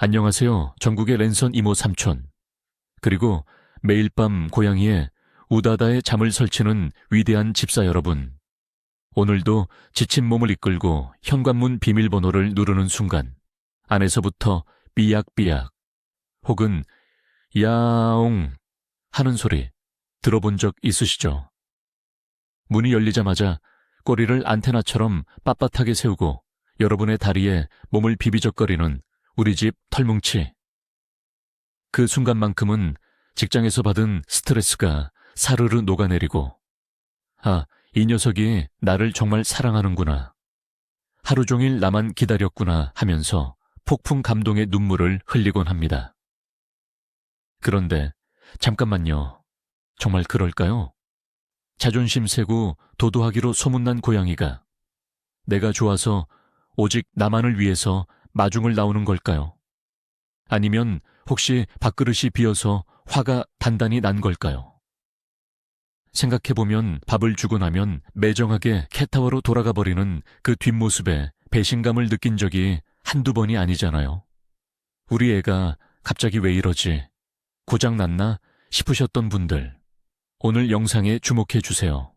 안녕하세요. 전국의 랜선 이모 삼촌. 그리고 매일 밤 고양이에 우다다의 잠을 설치는 위대한 집사 여러분. 오늘도 지친 몸을 이끌고 현관문 비밀번호를 누르는 순간 안에서부터 삐약삐약 혹은 야옹 하는 소리 들어본 적 있으시죠? 문이 열리자마자 꼬리를 안테나처럼 빳빳하게 세우고 여러분의 다리에 몸을 비비적거리는 우리 집 털뭉치. 그 순간만큼은 직장에서 받은 스트레스가 사르르 녹아내리고, 아, 이 녀석이 나를 정말 사랑하는구나. 하루 종일 나만 기다렸구나 하면서 폭풍 감동의 눈물을 흘리곤 합니다. 그런데 잠깐만요. 정말 그럴까요? 자존심 세고 도도하기로 소문난 고양이가 내가 좋아서 오직 나만을 위해서 마중을 나오는 걸까요? 아니면 혹시 밥그릇이 비어서 화가 단단히 난 걸까요? 생각해보면 밥을 주고 나면 매정하게 캣타워로 돌아가 버리는 그 뒷모습에 배신감을 느낀 적이 한두 번이 아니잖아요. 우리 애가 갑자기 왜 이러지? 고장났나 싶으셨던 분들, 오늘 영상에 주목해 주세요.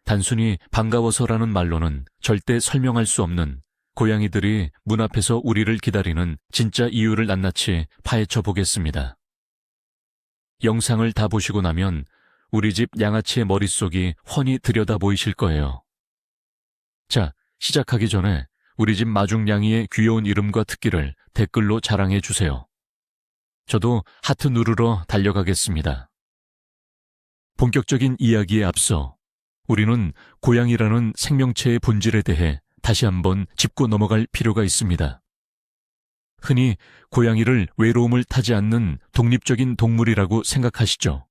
단순히 반가워서라는 말로는 절대 설명할 수 없는 고양이들이 문 앞에서 우리를 기다리는 진짜 이유를 낱낱이 파헤쳐 보겠습니다. 영상을 다 보시고 나면 우리 집 양아치의 머릿속이 훤히 들여다 보이실 거예요. 자, 시작하기 전에 우리 집 마중냥이의 귀여운 이름과 특기를 댓글로 자랑해 주세요. 저도 하트 누르러 달려가겠습니다. 본격적인 이야기에 앞서 우리는 고양이라는 생명체의 본질에 대해 다시 한번 짚고 넘어갈 필요가 있습니다. 흔히 고양이를 외로움을 타지 않는 독립적인 동물이라고 생각하시죠.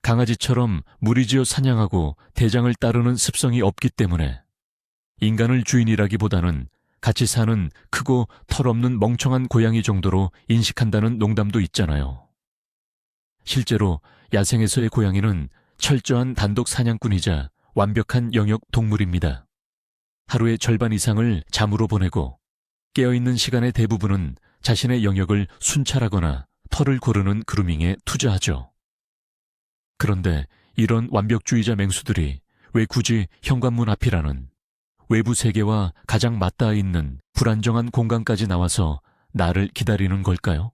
강아지처럼 무리지어 사냥하고 대장을 따르는 습성이 없기 때문에 인간을 주인이라기보다는 같이 사는 크고 털없는 멍청한 고양이 정도로 인식한다는 농담도 있잖아요. 실제로 야생에서의 고양이는 철저한 단독 사냥꾼이자 완벽한 영역 동물입니다. 하루의 절반 이상을 잠으로 보내고 깨어있는 시간의 대부분은 자신의 영역을 순찰하거나 털을 고르는 그루밍에 투자하죠. 그런데 이런 완벽주의자 맹수들이 왜 굳이 현관문 앞이라는 외부 세계와 가장 맞닿아 있는 불안정한 공간까지 나와서 나를 기다리는 걸까요?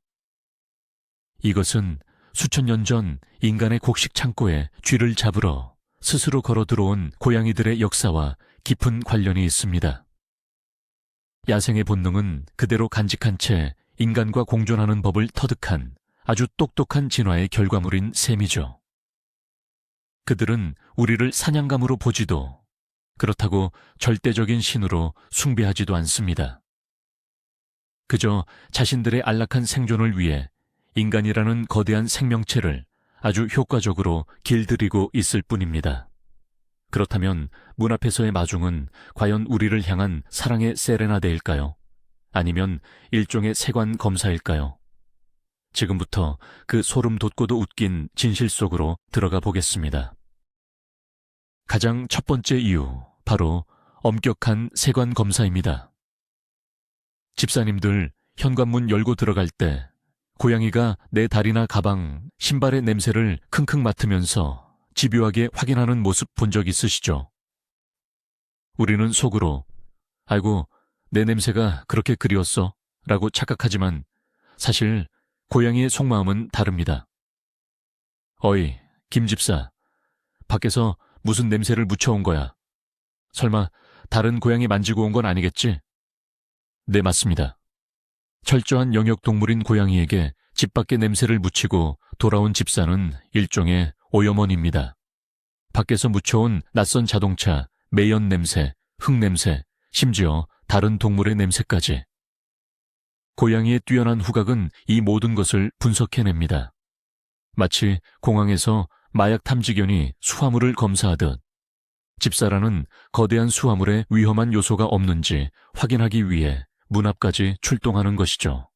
이것은 수천 년 전 인간의 곡식 창고에 쥐를 잡으러 스스로 걸어 들어온 고양이들의 역사와 깊은 관련이 있습니다. 야생의 본능은 그대로 간직한 채 인간과 공존하는 법을 터득한 아주 똑똑한 진화의 결과물인 셈이죠. 그들은 우리를 사냥감으로 보지도 그렇다고 절대적인 신으로 숭배하지도 않습니다. 그저 자신들의 안락한 생존을 위해 인간이라는 거대한 생명체를 아주 효과적으로 길들이고 있을 뿐입니다. 그렇다면 문 앞에서의 마중은 과연 우리를 향한 사랑의 세레나데일까요? 아니면 일종의 세관 검사일까요? 지금부터 그 소름 돋고도 웃긴 진실 속으로 들어가 보겠습니다. 가장 첫 번째 이유, 바로 엄격한 세관 검사입니다. 집사님들 현관문 열고 들어갈 때 고양이가 내 다리나 가방, 신발의 냄새를 킁킁 맡으면서 집요하게 확인하는 모습 본 적 있으시죠? 우리는 속으로 아이고 내 냄새가 그렇게 그리웠어 라고 착각하지만 사실 고양이의 속마음은 다릅니다. 어이 김집사, 밖에서 무슨 냄새를 묻혀온 거야? 설마 다른 고양이 만지고 온 건 아니겠지? 네, 맞습니다. 철저한 영역 동물인 고양이에게 집 밖의 냄새를 묻히고 돌아온 집사는 일종의 오염원입니다. 밖에서 묻혀온 낯선 자동차, 매연 냄새, 흙 냄새, 심지어 다른 동물의 냄새까지. 고양이의 뛰어난 후각은 이 모든 것을 분석해냅니다. 마치 공항에서 마약 탐지견이 수화물을 검사하듯 집사라는 거대한 수화물에 위험한 요소가 없는지 확인하기 위해 문 앞까지 출동하는 것이죠.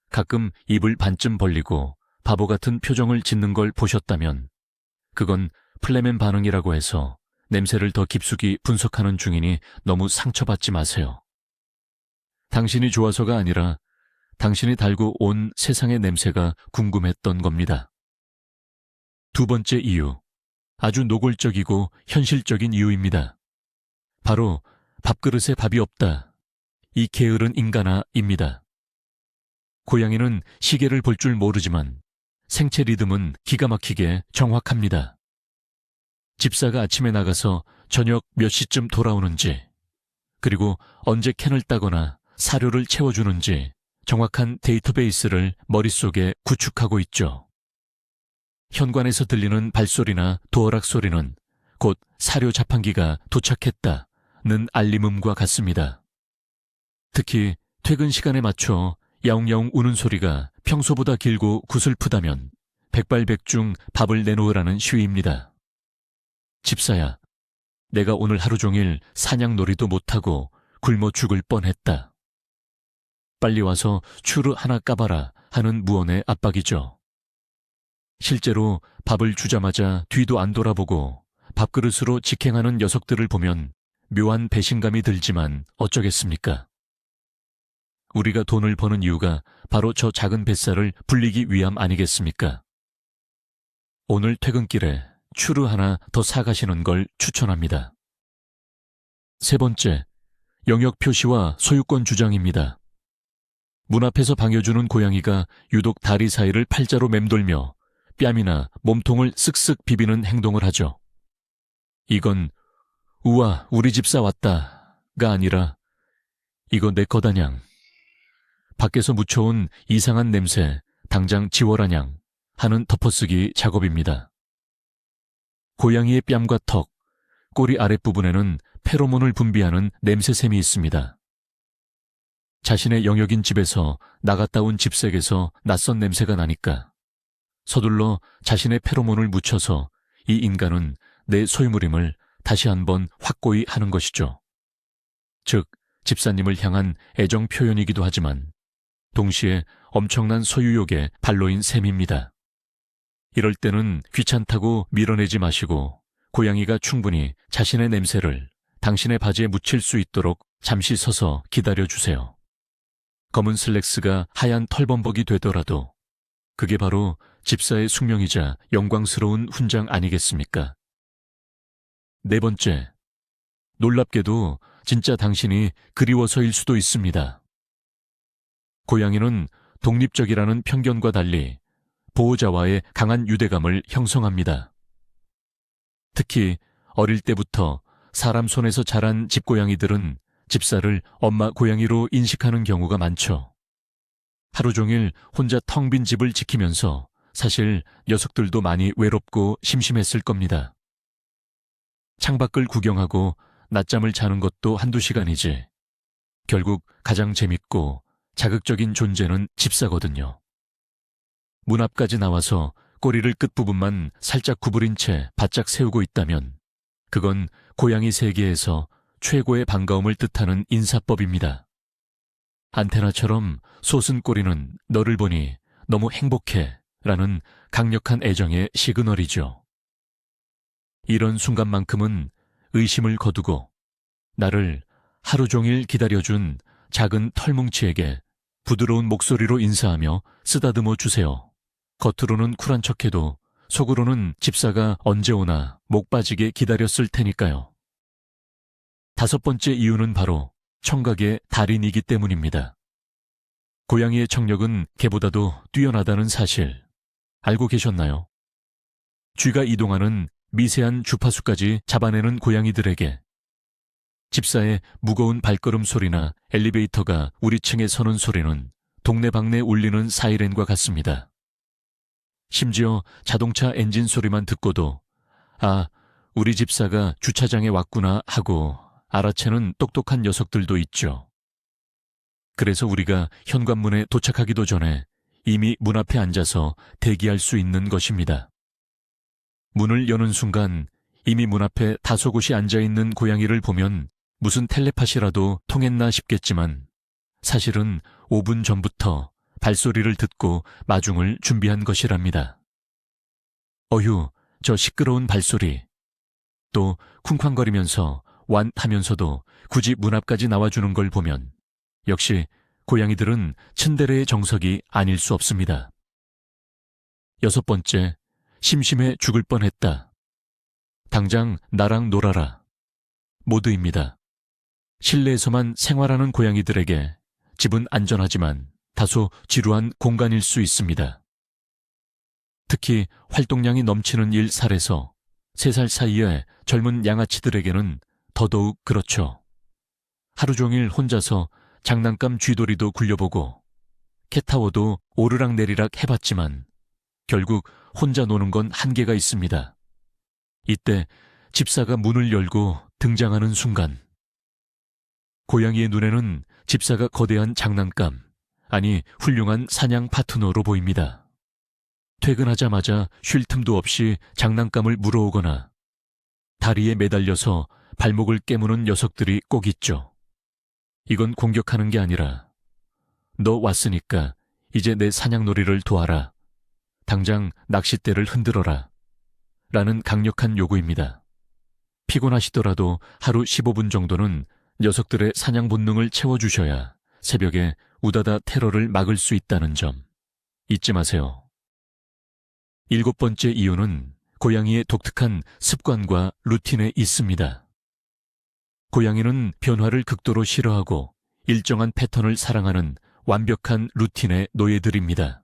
가끔 입을 반쯤 벌리고 바보 같은 표정을 짓는 걸 보셨다면 그건 플레멘 반응이라고 해서 냄새를 더 깊숙이 분석하는 중이니 너무 상처받지 마세요. 당신이 좋아서가 아니라 당신이 달고 온 세상의 냄새가 궁금했던 겁니다. 두 번째 이유, 아주 노골적이고 현실적인 이유입니다. 바로 밥그릇에 밥이 없다. 이 게으른 인간아입니다. 고양이는 시계를 볼 줄 모르지만 생체 리듬은 기가 막히게 정확합니다. 집사가 아침에 나가서 저녁 몇 시쯤 돌아오는지, 그리고 언제 캔을 따거나 사료를 채워주는지 정확한 데이터베이스를 머릿속에 구축하고 있죠. 현관에서 들리는 발소리나 도어락 소리는 곧 사료 자판기가 도착했다는 알림음과 같습니다. 특히 퇴근 시간에 맞춰 야옹야옹 우는 소리가 평소보다 길고 구슬프다면 백발백중 밥을 내놓으라는 시위입니다. 집사야, 내가 오늘 하루 종일 사냥놀이도 못하고 굶어 죽을 뻔했다. 빨리 와서 추루 하나 까봐라 하는 무언의 압박이죠. 실제로 밥을 주자마자 뒤도 안 돌아보고 밥그릇으로 직행하는 녀석들을 보면 묘한 배신감이 들지만 어쩌겠습니까? 우리가 돈을 버는 이유가 바로 저 작은 뱃살을 불리기 위함 아니겠습니까? 오늘 퇴근길에 추루 하나 더 사가시는 걸 추천합니다. 세 번째, 영역 표시와 소유권 주장입니다. 문 앞에서 방해주는 고양이가 유독 다리 사이를 팔자로 맴돌며 뺨이나 몸통을 쓱쓱 비비는 행동을 하죠. 이건 우와 우리 집사 왔다가 아니라 이거 내 거다냥, 밖에서 묻혀온 이상한 냄새 당장 지워라냥 하는 덮어쓰기 작업입니다. 고양이의 뺨과 턱, 꼬리 아랫부분에는 페로몬을 분비하는 냄새샘이 있습니다. 자신의 영역인 집에서 나갔다 온 집색에서 낯선 냄새가 나니까 서둘러 자신의 페로몬을 묻혀서 이 인간은 내 소유물임을 다시 한번 확고히 하는 것이죠. 즉, 집사님을 향한 애정 표현이기도 하지만 동시에 엄청난 소유욕의 발로인 셈입니다. 이럴 때는 귀찮다고 밀어내지 마시고 고양이가 충분히 자신의 냄새를 당신의 바지에 묻힐 수 있도록 잠시 서서 기다려주세요. 검은 슬랙스가 하얀 털범벅이 되더라도 그게 바로 집사의 숙명이자 영광스러운 훈장 아니겠습니까? 네 번째, 놀랍게도 진짜 당신이 그리워서일 수도 있습니다. 고양이는 독립적이라는 편견과 달리 보호자와의 강한 유대감을 형성합니다. 특히 어릴 때부터 사람 손에서 자란 집고양이들은 집사를 엄마 고양이로 인식하는 경우가 많죠. 하루 종일 혼자 텅 빈 집을 지키면서 사실 녀석들도 많이 외롭고 심심했을 겁니다. 창밖을 구경하고 낮잠을 자는 것도 한두 시간이지. 결국 가장 재밌고 자극적인 존재는 집사거든요. 문 앞까지 나와서 꼬리를 끝부분만 살짝 구부린 채 바짝 세우고 있다면 그건 고양이 세계에서 최고의 반가움을 뜻하는 인사법입니다. 안테나처럼 솟은 꼬리는 너를 보니 너무 행복해 라는 강력한 애정의 시그널이죠. 이런 순간만큼은 의심을 거두고 나를 하루 종일 기다려준 작은 털뭉치에게 부드러운 목소리로 인사하며 쓰다듬어 주세요. 겉으로는 쿨한 척해도 속으로는 집사가 언제 오나 목 빠지게 기다렸을 테니까요. 다섯 번째 이유는 바로 청각의 달인이기 때문입니다. 고양이의 청력은 개보다도 뛰어나다는 사실 알고 계셨나요? 쥐가 이동하는 미세한 주파수까지 잡아내는 고양이들에게 집사의 무거운 발걸음 소리나 엘리베이터가 우리 층에 서는 소리는 동네방네 울리는 사이렌과 같습니다. 심지어 자동차 엔진 소리만 듣고도 아, 우리 집사가 주차장에 왔구나 하고 알아채는 똑똑한 녀석들도 있죠. 그래서 우리가 현관문에 도착하기도 전에 이미 문 앞에 앉아서 대기할 수 있는 것입니다. 문을 여는 순간 이미 문 앞에 다소 곳이 앉아있는 고양이를 보면 무슨 텔레파시라도 통했나 싶겠지만 사실은 5분 전부터 발소리를 듣고 마중을 준비한 것이랍니다. 어휴, 저 시끄러운 발소리. 또 쿵쾅거리면서 완하면서도 굳이 문 앞까지 나와주는 걸 보면 역시 고양이들은 츤데레의 정석이 아닐 수 없습니다. 6번째, 심심해 죽을 뻔했다. 당장 나랑 놀아라. 모드입니다. 실내에서만 생활하는 고양이들에게 집은 안전하지만 다소 지루한 공간일 수 있습니다. 특히 활동량이 넘치는 일살에서 3살 사이의 젊은 양아치들에게는 더더욱 그렇죠. 하루 종일 혼자서 장난감 쥐돌이도 굴려보고 캣타워도 오르락내리락 해봤지만 결국 혼자 노는 건 한계가 있습니다. 이때 집사가 문을 열고 등장하는 순간 고양이의 눈에는 집사가 거대한 장난감, 아니 훌륭한 사냥 파트너로 보입니다. 퇴근하자마자 쉴 틈도 없이 장난감을 물어오거나 다리에 매달려서 발목을 깨무는 녀석들이 꼭 있죠. 이건 공격하는 게 아니라 너 왔으니까 이제 내 사냥놀이를 도와라. 당장 낚싯대를 흔들어라. 라는 강력한 요구입니다. 피곤하시더라도 하루 15분 정도는 녀석들의 사냥 본능을 채워주셔야 새벽에 우다다 테러를 막을 수 있다는 점 잊지 마세요. 7번째 이유는 고양이의 독특한 습관과 루틴에 있습니다. 고양이는 변화를 극도로 싫어하고 일정한 패턴을 사랑하는 완벽한 루틴의 노예들입니다.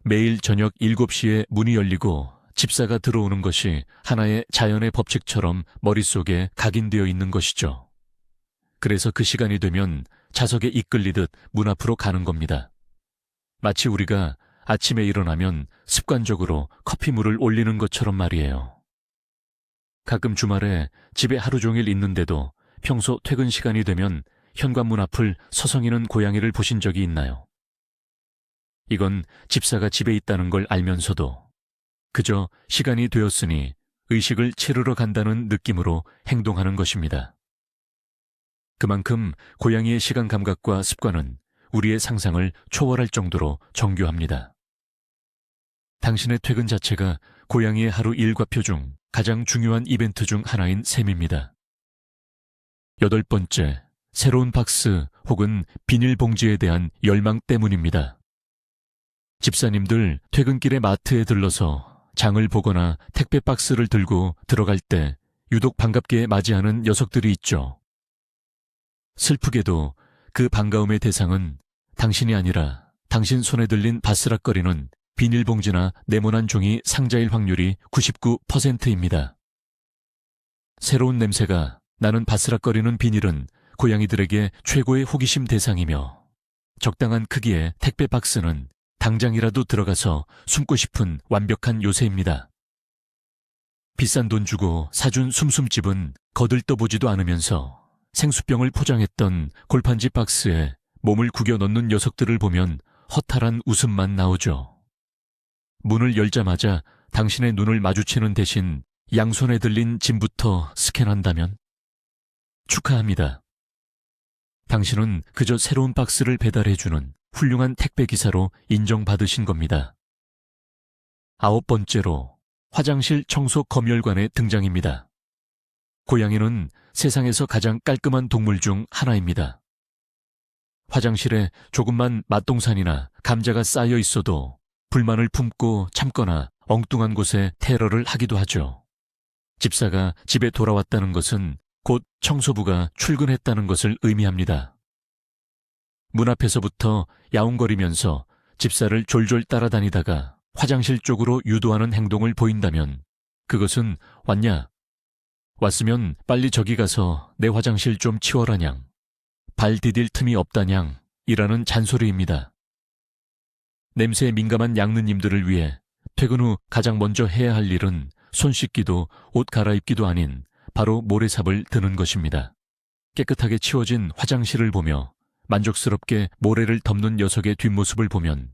매일 저녁 7시에 문이 열리고 집사가 들어오는 것이 하나의 자연의 법칙처럼 머릿속에 각인되어 있는 것이죠. 그래서 그 시간이 되면 자석에 이끌리듯 문 앞으로 가는 겁니다. 마치 우리가 아침에 일어나면 습관적으로 커피물을 올리는 것처럼 말이에요. 가끔 주말에 집에 하루 종일 있는데도 평소 퇴근 시간이 되면 현관문 앞을 서성이는 고양이를 보신 적이 있나요? 이건 집사가 집에 있다는 걸 알면서도 그저 시간이 되었으니 의식을 치르러 간다는 느낌으로 행동하는 것입니다. 그만큼 고양이의 시간 감각과 습관은 우리의 상상을 초월할 정도로 정교합니다. 당신의 퇴근 자체가 고양이의 하루 일과표 중 가장 중요한 이벤트 중 하나인 셈입니다. 8번째, 새로운 박스 혹은 비닐봉지에 대한 열망 때문입니다. 집사님들 퇴근길에 마트에 들러서 장을 보거나 택배 박스를 들고 들어갈 때 유독 반갑게 맞이하는 녀석들이 있죠. 슬프게도 그 반가움의 대상은 당신이 아니라 당신 손에 들린 바스락거리는 비닐봉지나 네모난 종이 상자일 확률이 99%입니다. 새로운 냄새가 나는 바스락거리는 비닐은 고양이들에게 최고의 호기심 대상이며 적당한 크기의 택배 박스는 당장이라도 들어가서 숨고 싶은 완벽한 요새입니다. 비싼 돈 주고 사준 숨숨집은 거들떠보지도 않으면서 생수병을 포장했던 골판지 박스에 몸을 구겨 넣는 녀석들을 보면 허탈한 웃음만 나오죠. 문을 열자마자 당신의 눈을 마주치는 대신 양손에 들린 짐부터 스캔한다면? 축하합니다. 당신은 그저 새로운 박스를 배달해주는 훌륭한 택배 기사로 인정받으신 겁니다. 9번째로 화장실 청소 검열관의 등장입니다. 고양이는 세상에서 가장 깔끔한 동물 중 하나입니다. 화장실에 조금만 맛동산이나 감자가 쌓여 있어도 불만을 품고 참거나 엉뚱한 곳에 테러를 하기도 하죠. 집사가 집에 돌아왔다는 것은 곧 청소부가 출근했다는 것을 의미합니다. 문 앞에서부터 야웅거리면서 집사를 졸졸 따라다니다가 화장실 쪽으로 유도하는 행동을 보인다면 그것은 왔냐? 왔으면 빨리 저기 가서 내 화장실 좀 치워라냥. 발 디딜 틈이 없다냥 이라는 잔소리입니다. 냄새에 민감한 양느님들을 위해 퇴근 후 가장 먼저 해야 할 일은 손 씻기도 옷 갈아입기도 아닌 바로 모래삽을 드는 것입니다. 깨끗하게 치워진 화장실을 보며 만족스럽게 모래를 덮는 녀석의 뒷모습을 보면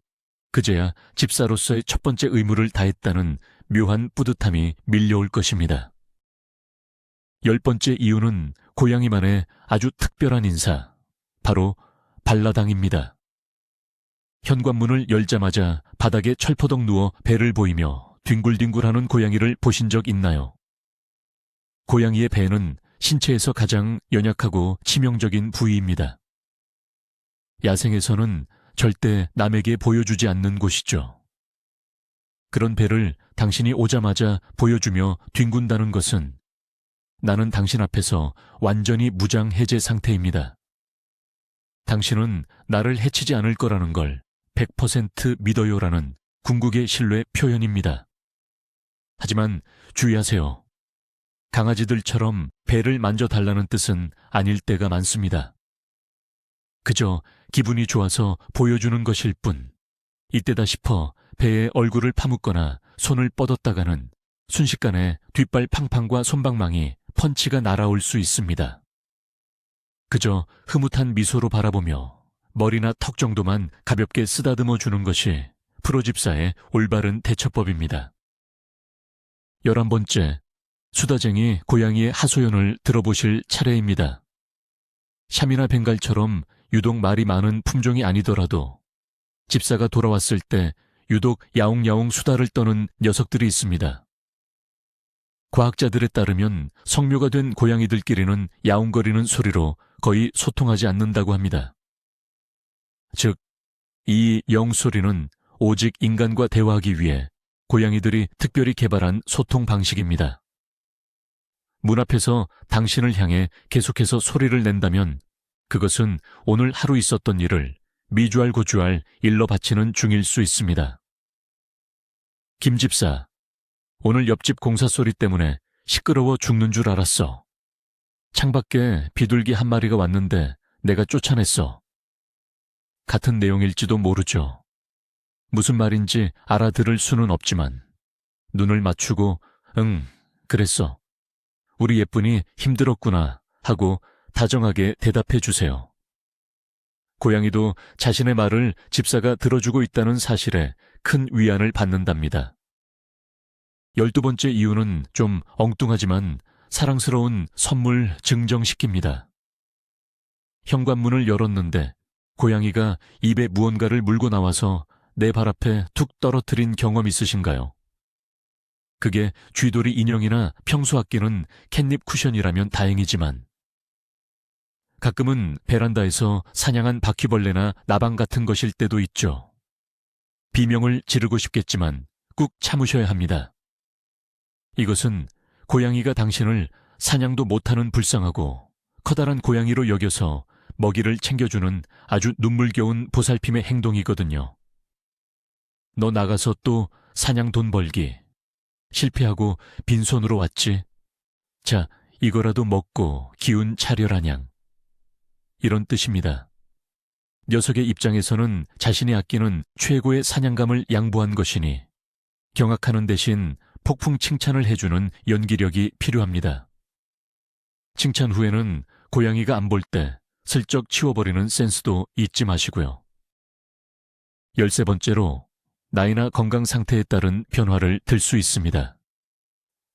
그제야 집사로서의 첫 번째 의무를 다했다는 묘한 뿌듯함이 밀려올 것입니다. 10번째 이유는 고양이만의 아주 특별한 인사, 바로 발라당입니다. 현관문을 열자마자 바닥에 철퍼덕 누워 배를 보이며 뒹굴뒹굴하는 고양이를 보신 적 있나요? 고양이의 배는 신체에서 가장 연약하고 치명적인 부위입니다. 야생에서는 절대 남에게 보여주지 않는 곳이죠. 그런 배를 당신이 오자마자 보여주며 뒹군다는 것은 나는 당신 앞에서 완전히 무장 해제 상태입니다. 당신은 나를 해치지 않을 거라는 걸 100% 믿어요라는 궁극의 신뢰 표현입니다. 하지만 주의하세요. 강아지들처럼 배를 만져달라는 뜻은 아닐 때가 많습니다. 그저 기분이 좋아서 보여주는 것일 뿐, 이때다 싶어 배에 얼굴을 파묻거나 손을 뻗었다가는 순식간에 뒷발 팡팡과 손방망이, 펀치가 날아올 수 있습니다. 그저 흐뭇한 미소로 바라보며 머리나 턱 정도만 가볍게 쓰다듬어 주는 것이 프로집사의 올바른 대처법입니다. 11번째, 수다쟁이 고양이의 하소연을 들어보실 차례입니다. 샤미나 벵갈처럼 유독 말이 많은 품종이 아니더라도 집사가 돌아왔을 때 유독 야옹야옹 수다를 떠는 녀석들이 있습니다. 과학자들에 따르면 성묘가 된 고양이들끼리는 야옹거리는 소리로 거의 소통하지 않는다고 합니다. 즉, 이 영소리는 오직 인간과 대화하기 위해 고양이들이 특별히 개발한 소통 방식입니다. 문 앞에서 당신을 향해 계속해서 소리를 낸다면 그것은 오늘 하루 있었던 일을 미주알고주알 일러 바치는 중일 수 있습니다. 김 집사, 오늘 옆집 공사 소리 때문에 시끄러워 죽는 줄 알았어. 창밖에 비둘기 한 마리가 왔는데 내가 쫓아냈어. 같은 내용일지도 모르죠. 무슨 말인지 알아들을 수는 없지만 눈을 맞추고 응, 그랬어. 우리 예쁜이 힘들었구나 하고 다정하게 대답해 주세요. 고양이도 자신의 말을 집사가 들어주고 있다는 사실에 큰 위안을 받는답니다. 12번째 이유는 좀 엉뚱하지만 사랑스러운 선물 증정시킵니다. 현관문을 열었는데 고양이가 입에 무언가를 물고 나와서 내 발 앞에 툭 떨어뜨린 경험 있으신가요? 그게 쥐돌이 인형이나 평소 아끼는 캣닙 쿠션이라면 다행이지만 가끔은 베란다에서 사냥한 바퀴벌레나 나방 같은 것일 때도 있죠. 비명을 지르고 싶겠지만 꾹 참으셔야 합니다. 이것은 고양이가 당신을 사냥도 못하는 불쌍하고 커다란 고양이로 여겨서 먹이를 챙겨주는 아주 눈물겨운 보살핌의 행동이거든요. 너 나가서 또 사냥 돈 벌기. 실패하고 빈손으로 왔지. 자, 이거라도 먹고 기운 차려라냥. 이런 뜻입니다. 녀석의 입장에서는 자신이 아끼는 최고의 사냥감을 양보한 것이니 경악하는 대신 폭풍 칭찬을 해주는 연기력이 필요합니다. 칭찬 후에는 고양이가 안 볼 때 슬쩍 치워버리는 센스도 잊지 마시고요. 13번째로 나이나 건강 상태에 따른 변화를 들 수 있습니다.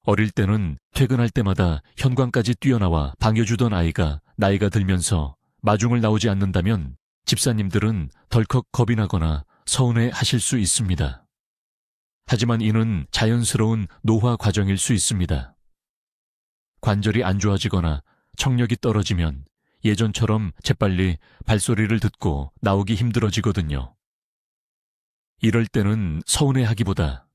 어릴 때는 퇴근할 때마다 현관까지 뛰어나와 반겨주던 아이가 나이가 들면서 마중을 나오지 않는다면 집사님들은 덜컥 겁이 나거나 서운해 하실 수 있습니다. 하지만 이는 자연스러운 노화 과정일 수 있습니다. 관절이 안 좋아지거나 청력이 떨어지면 예전처럼 재빨리 발소리를 듣고 나오기 힘들어지거든요. 이럴 때는 서운해하기보다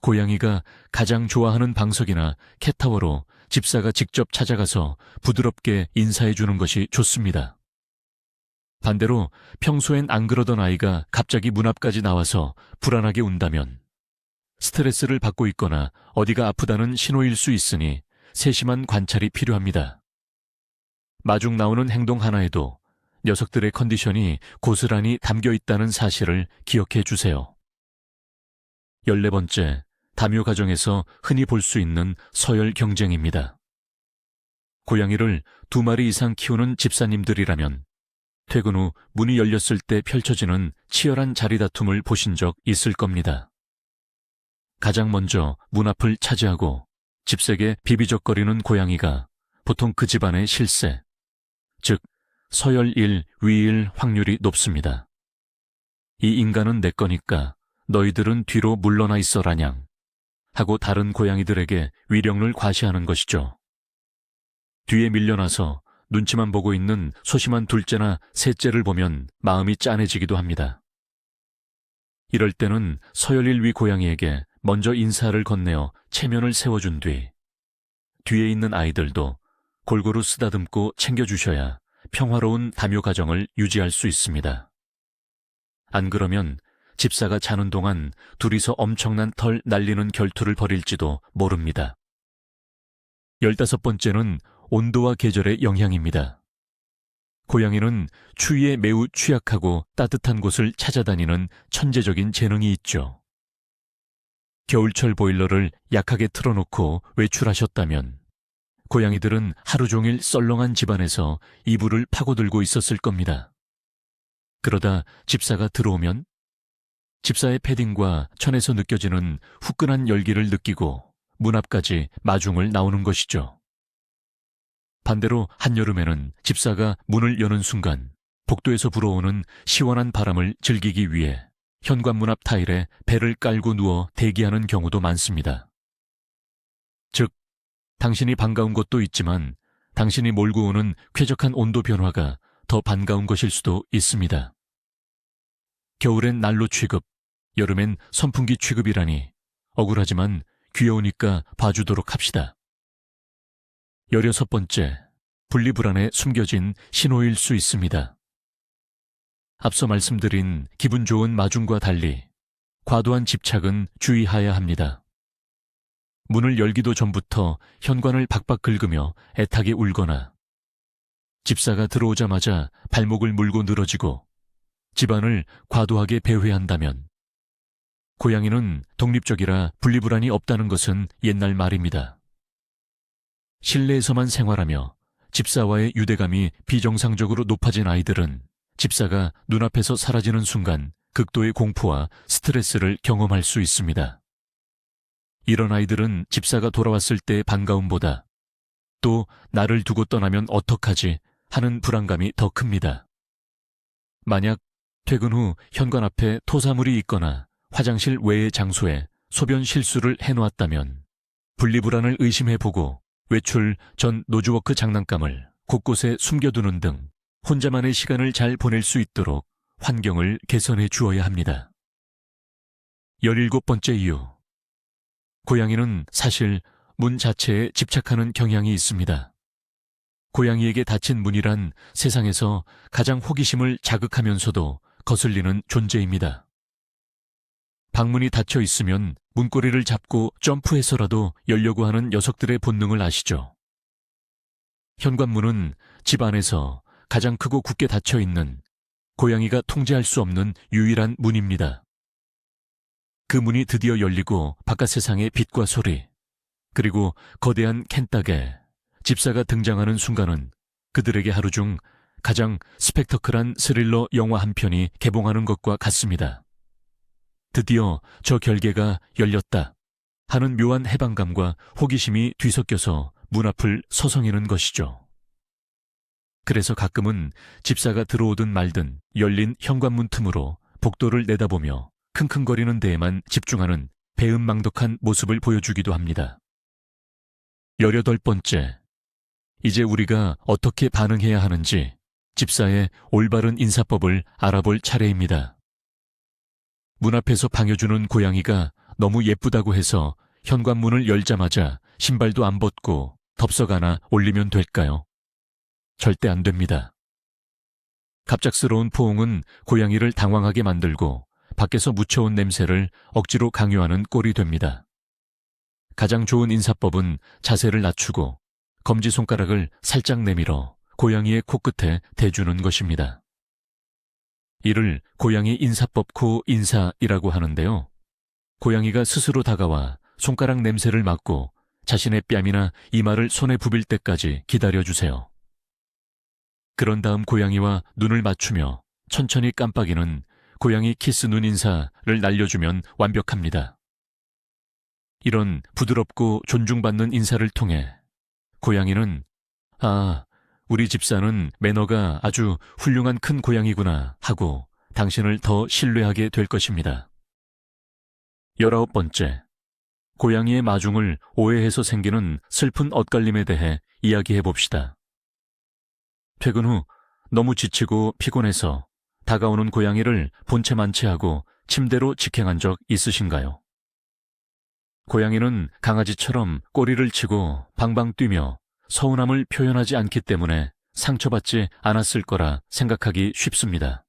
고양이가 가장 좋아하는 방석이나 캣타워로 집사가 직접 찾아가서 부드럽게 인사해주는 것이 좋습니다. 반대로 평소엔 안 그러던 아이가 갑자기 문 앞까지 나와서 불안하게 운다면 스트레스를 받고 있거나 어디가 아프다는 신호일 수 있으니 세심한 관찰이 필요합니다. 마중 나오는 행동 하나에도 녀석들의 컨디션이 고스란히 담겨 있다는 사실을 기억해 주세요. 14번째, 다묘 가정에서 흔히 볼 수 있는 서열 경쟁입니다. 고양이를 2마리 이상 키우는 집사님들이라면 퇴근 후 문이 열렸을 때 펼쳐지는 치열한 자리다툼을 보신 적 있을 겁니다. 가장 먼저 문 앞을 차지하고 집세게 비비적거리는 고양이가 보통 그 집안의 실세, 즉 서열 1, 위 1 확률이 높습니다. 이 인간은 내 거니까 너희들은 뒤로 물러나 있어라냥 하고 다른 고양이들에게 위령을 과시하는 것이죠. 뒤에 밀려나서 눈치만 보고 있는 소심한 둘째나 셋째를 보면 마음이 짠해지기도 합니다. 이럴 때는 서열일 위 고양이에게 먼저 인사를 건네어 체면을 세워준 뒤에 있는 아이들도 골고루 쓰다듬고 챙겨주셔야 평화로운 다묘 가정을 유지할 수 있습니다. 안 그러면 집사가 자는 동안 둘이서 엄청난 털 날리는 결투를 벌일지도 모릅니다. 15번째는 온도와 계절의 영향입니다. 고양이는 추위에 매우 취약하고 따뜻한 곳을 찾아다니는 천재적인 재능이 있죠. 겨울철 보일러를 약하게 틀어놓고 외출하셨다면 고양이들은 하루 종일 썰렁한 집안에서 이불을 파고들고 있었을 겁니다. 그러다 집사가 들어오면 집사의 패딩과 천에서 느껴지는 후끈한 열기를 느끼고 문 앞까지 마중을 나오는 것이죠. 반대로 한여름에는 집사가 문을 여는 순간 복도에서 불어오는 시원한 바람을 즐기기 위해 현관문 앞 타일에 배를 깔고 누워 대기하는 경우도 많습니다. 즉, 당신이 반가운 것도 있지만 당신이 몰고 오는 쾌적한 온도 변화가 더 반가운 것일 수도 있습니다. 겨울엔 난로 취급, 여름엔 선풍기 취급이라니 억울하지만 귀여우니까 봐주도록 합시다. 16번째, 분리불안에 숨겨진 신호일 수 있습니다. 앞서 말씀드린 기분 좋은 마중과 달리 과도한 집착은 주의해야 합니다. 문을 열기도 전부터 현관을 박박 긁으며 애타게 울거나 집사가 들어오자마자 발목을 물고 늘어지고 집안을 과도하게 배회한다면 고양이는 독립적이라 분리불안이 없다는 것은 옛날 말입니다. 실내에서만 생활하며 집사와의 유대감이 비정상적으로 높아진 아이들은 집사가 눈앞에서 사라지는 순간 극도의 공포와 스트레스를 경험할 수 있습니다. 이런 아이들은 집사가 돌아왔을 때의 반가움보다 또 나를 두고 떠나면 어떡하지 하는 불안감이 더 큽니다. 만약 퇴근 후 현관 앞에 토사물이 있거나 화장실 외의 장소에 소변 실수를 해놓았다면 분리불안을 의심해보고 외출 전 노즈워크 장난감을 곳곳에 숨겨두는 등 혼자만의 시간을 잘 보낼 수 있도록 환경을 개선해 주어야 합니다. 17번째 이유. 고양이는 사실 문 자체에 집착하는 경향이 있습니다. 고양이에게 닫힌 문이란 세상에서 가장 호기심을 자극하면서도 거슬리는 존재입니다. 방문이 닫혀 있으면 문고리를 잡고 점프해서라도 열려고 하는 녀석들의 본능을 아시죠? 현관문은 집 안에서 가장 크고 굳게 닫혀 있는 고양이가 통제할 수 없는 유일한 문입니다. 그 문이 드디어 열리고 바깥 세상의 빛과 소리, 그리고 거대한 캔딱에 집사가 등장하는 순간은 그들에게 하루 중 가장 스펙터클한 스릴러 영화 한 편이 개봉하는 것과 같습니다. 드디어 저 결계가 열렸다 하는 묘한 해방감과 호기심이 뒤섞여서 문 앞을 서성이는 것이죠. 그래서 가끔은 집사가 들어오든 말든 열린 현관문 틈으로 복도를 내다보며 킁킁거리는 데에만 집중하는 배은망덕한 모습을 보여주기도 합니다. 18번째, 이제 우리가 어떻게 반응해야 하는지 집사의 올바른 인사법을 알아볼 차례입니다. 문 앞에서 반겨주는 고양이가 너무 예쁘다고 해서 현관문을 열자마자 신발도 안 벗고 덥석 하나 올리면 될까요? 절대 안 됩니다. 갑작스러운 포옹은 고양이를 당황하게 만들고 밖에서 묻혀온 냄새를 억지로 강요하는 꼴이 됩니다. 가장 좋은 인사법은 자세를 낮추고 검지손가락을 살짝 내밀어 고양이의 코끝에 대주는 것입니다. 이를 고양이 인사법 코 인사이라고 하는데요. 고양이가 스스로 다가와 손가락 냄새를 맡고 자신의 뺨이나 이마를 손에 부빌 때까지 기다려주세요. 그런 다음 고양이와 눈을 맞추며 천천히 깜빡이는 고양이 키스 눈 인사를 날려주면 완벽합니다. 이런 부드럽고 존중받는 인사를 통해 고양이는 아, 우리 집사는 매너가 아주 훌륭한 큰 고양이구나 하고 당신을 더 신뢰하게 될 것입니다. 19번째, 고양이의 마중을 오해해서 생기는 슬픈 엇갈림에 대해 이야기해 봅시다. 퇴근 후 너무 지치고 피곤해서 다가오는 고양이를 본체 만취하고 침대로 직행한 적 있으신가요? 고양이는 강아지처럼 꼬리를 치고 방방 뛰며 서운함을 표현하지 않기 때문에 상처받지 않았을 거라 생각하기 쉽습니다.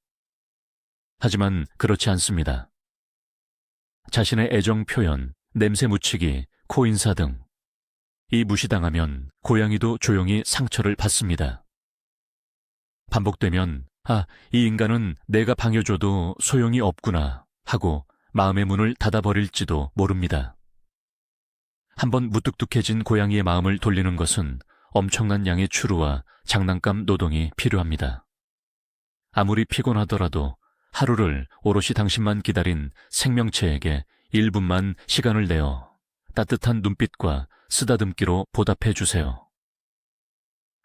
하지만 그렇지 않습니다. 자신의 애정 표현, 냄새 묻히기, 코 인사 등 이 무시당하면 고양이도 조용히 상처를 받습니다. 반복되면 이 인간은 내가 방해줘도 소용이 없구나 하고 마음의 문을 닫아버릴지도 모릅니다. 한번 무뚝뚝해진 고양이의 마음을 돌리는 것은 엄청난 양의 추루와 장난감 노동이 필요합니다. 아무리 피곤하더라도 하루를 오롯이 당신만 기다린 생명체에게 1분만 시간을 내어 따뜻한 눈빛과 쓰다듬기로 보답해 주세요.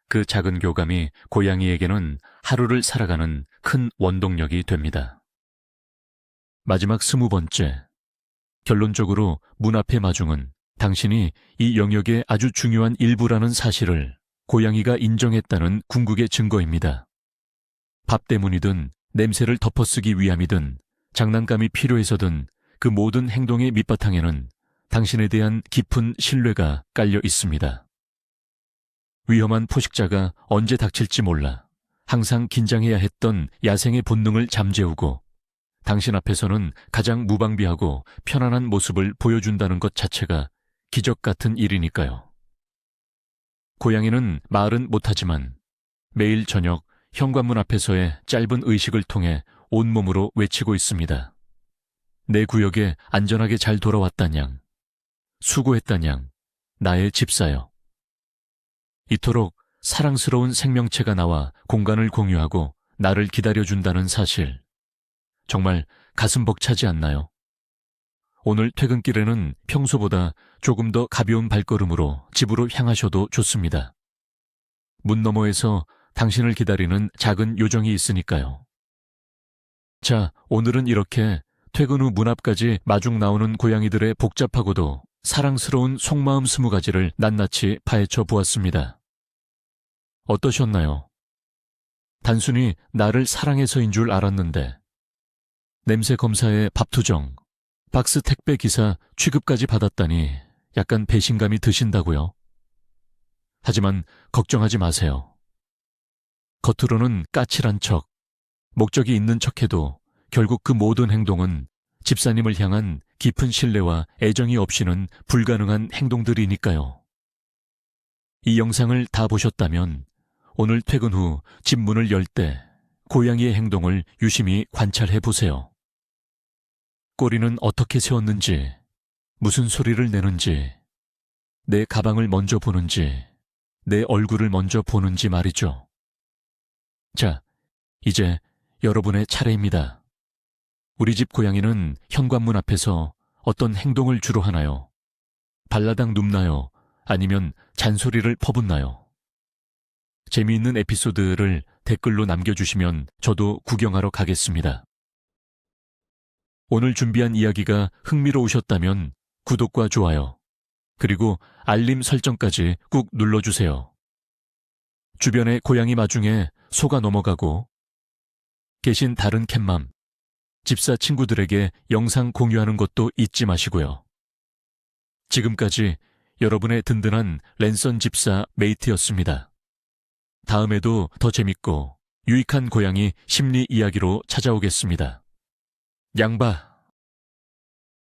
그 작은 교감이 고양이에게는 하루를 살아가는 큰 원동력이 됩니다. 마지막 20번째. 결론적으로 문 앞의 마중은 당신이 이 영역의 아주 중요한 일부라는 사실을 고양이가 인정했다는 궁극의 증거입니다. 밥 때문이든 냄새를 덮어쓰기 위함이든 장난감이 필요해서든 그 모든 행동의 밑바탕에는 당신에 대한 깊은 신뢰가 깔려 있습니다. 위험한 포식자가 언제 닥칠지 몰라 항상 긴장해야 했던 야생의 본능을 잠재우고 당신 앞에서는 가장 무방비하고 편안한 모습을 보여준다는 것 자체가 기적 같은 일이니까요. 고양이는 말은 못하지만 매일 저녁 현관문 앞에서의 짧은 의식을 통해 온몸으로 외치고 있습니다. 내 구역에 안전하게 잘 돌아왔다냥, 수고했다냥, 나의 집사여. 이토록 사랑스러운 생명체가 나와 공간을 공유하고 나를 기다려준다는 사실, 정말 가슴 벅차지 않나요? 오늘 퇴근길에는 평소보다 조금 더 가벼운 발걸음으로 집으로 향하셔도 좋습니다. 문 너머에서 당신을 기다리는 작은 요정이 있으니까요. 자, 오늘은 이렇게 퇴근 후 문 앞까지 마중 나오는 고양이들의 복잡하고도 사랑스러운 속마음 20가지를 낱낱이 파헤쳐 보았습니다. 어떠셨나요? 단순히 나를 사랑해서인 줄 알았는데 냄새 검사에 밥투정, 박스 택배 기사 취급까지 받았다니 약간 배신감이 드신다고요? 하지만 걱정하지 마세요. 겉으로는 까칠한 척, 목적이 있는 척해도 결국 그 모든 행동은 집사님을 향한 깊은 신뢰와 애정이 없이는 불가능한 행동들이니까요. 이 영상을 다 보셨다면 오늘 퇴근 후 집 문을 열 때 고양이의 행동을 유심히 관찰해 보세요. 꼬리는 어떻게 세웠는지, 무슨 소리를 내는지, 내 가방을 먼저 보는지, 내 얼굴을 먼저 보는지 말이죠. 자, 이제 여러분의 차례입니다. 우리 집 고양이는 현관문 앞에서 어떤 행동을 주로 하나요? 발라당 눕나요? 아니면 잔소리를 퍼붓나요? 재미있는 에피소드를 댓글로 남겨주시면 저도 구경하러 가겠습니다. 오늘 준비한 이야기가 흥미로우셨다면 구독과 좋아요, 그리고 알림 설정까지 꾹 눌러주세요. 주변의 고양이 마중에 속아 넘어가고 계신 다른 캣맘, 집사 친구들에게 영상 공유하는 것도 잊지 마시고요. 지금까지 여러분의 든든한 랜선 집사 메이트였습니다. 다음에도 더 재밌고 유익한 고양이 심리 이야기로 찾아오겠습니다. 양바.